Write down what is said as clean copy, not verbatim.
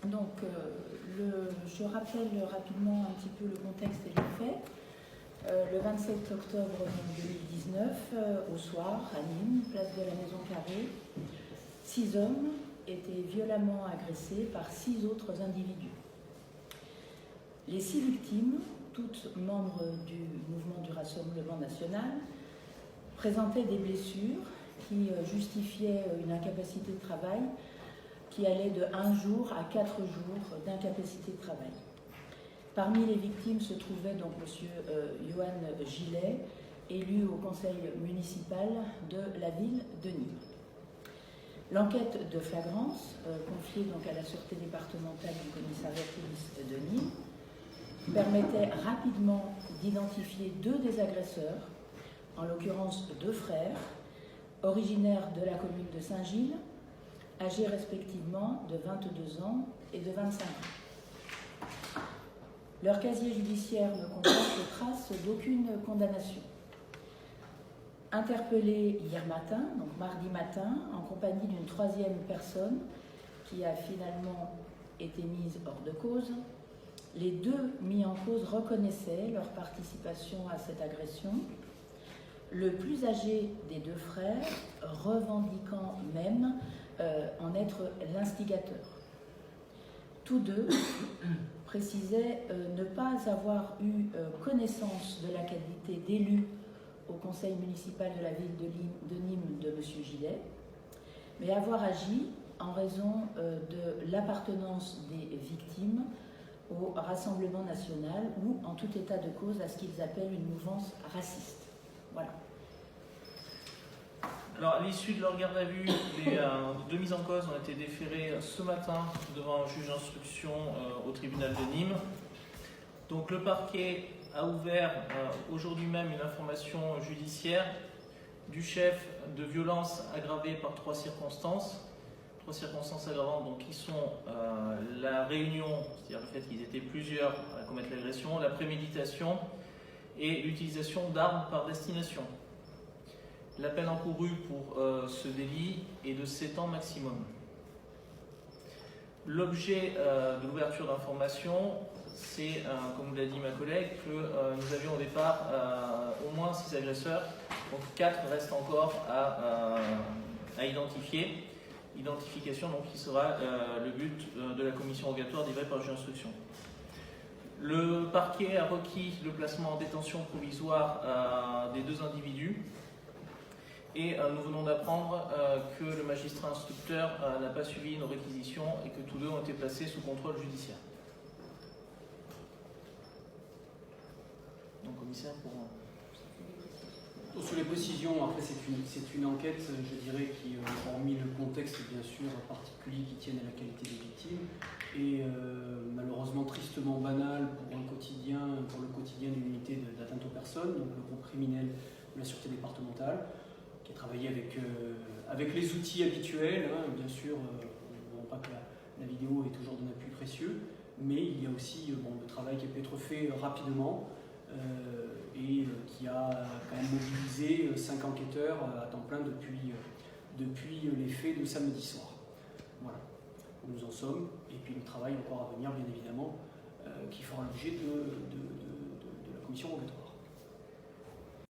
Donc, je rappelle rapidement un petit peu le contexte et les faits. Le 27 octobre 2019, au soir, à Nîmes, place de la Maison Carrée, 6 hommes étaient violemment agressés par 6 autres individus. Les 6 victimes, toutes membres du mouvement du Rassemblement national, présentaient des blessures qui justifiaient une incapacité de travail qui allait de 1 jour à 4 jours d'incapacité de travail. Parmi les victimes se trouvait donc M. Johan Gillet, élu au conseil municipal de la ville de Nîmes. L'enquête de flagrance, confiée donc à la sûreté départementale du commissariat de police de Nîmes, permettait rapidement d'identifier 2 des agresseurs, en l'occurrence 2 frères, originaires de la commune de Saint-Gilles, âgés respectivement de 22 ans et de 25 ans. Leur casier judiciaire ne comporte trace d'aucune condamnation. Interpellés hier matin, donc mardi matin, en compagnie d'une 3e personne qui a finalement été mise hors de cause, les 2 mis en cause reconnaissaient leur participation à cette agression, le plus âgé des 2 frères revendiquant même en être l'instigateur. Tous 2 précisaient ne pas avoir eu connaissance de la qualité d'élu au conseil municipal de la ville de Nîmes de M. Gillet, mais avoir agi en raison de l'appartenance des victimes au Rassemblement national ou, en tout état de cause, à ce qu'ils appellent une mouvance raciste. Voilà. Alors, à l'issue de leur garde à vue, les 2 mises en cause ont été déférées ce matin devant un juge d'instruction au tribunal de Nîmes. Donc, le parquet a ouvert aujourd'hui même une information judiciaire du chef de violence aggravée par 3 circonstances. 3 circonstances aggravantes, donc, qui sont la réunion, c'est-à-dire le fait qu'ils étaient plusieurs à commettre l'agression, la préméditation et l'utilisation d'armes par destination. La peine encourue pour ce délit est de 7 ans maximum. L'objet de l'ouverture d'information, c'est, comme vous l'a dit ma collègue, que nous avions au départ au moins 6 agresseurs, donc 4 restent encore à identifier. Identification donc, qui sera le but de la commission rogatoire délivrée par le juge d'instruction. Le parquet a requis le placement en détention provisoire des 2 individus. Et nous venons d'apprendre que le magistrat instructeur n'a pas suivi nos réquisitions et que tous 2 ont été placés sous contrôle judiciaire. Donc, commissaire, pour... Sur les précisions, après c'est une enquête, je dirais, qui, hormis le contexte bien sûr particulier qui tienne à la qualité des victimes, et malheureusement tristement banal pour le quotidien d'une unité d'atteinte aux personnes, donc le groupe criminel de la sûreté départementale, qui a travaillé avec les outils habituels, hein, bien sûr, on ne voit pas que la vidéo est toujours d'un appui précieux, mais il y a aussi le travail qui a pu être fait rapidement et qui a quand même mobilisé 5 enquêteurs à temps plein depuis les faits de samedi soir. Voilà, où nous en sommes, et puis le travail encore à venir, bien évidemment, qui fera l'objet de la commission rogatoire.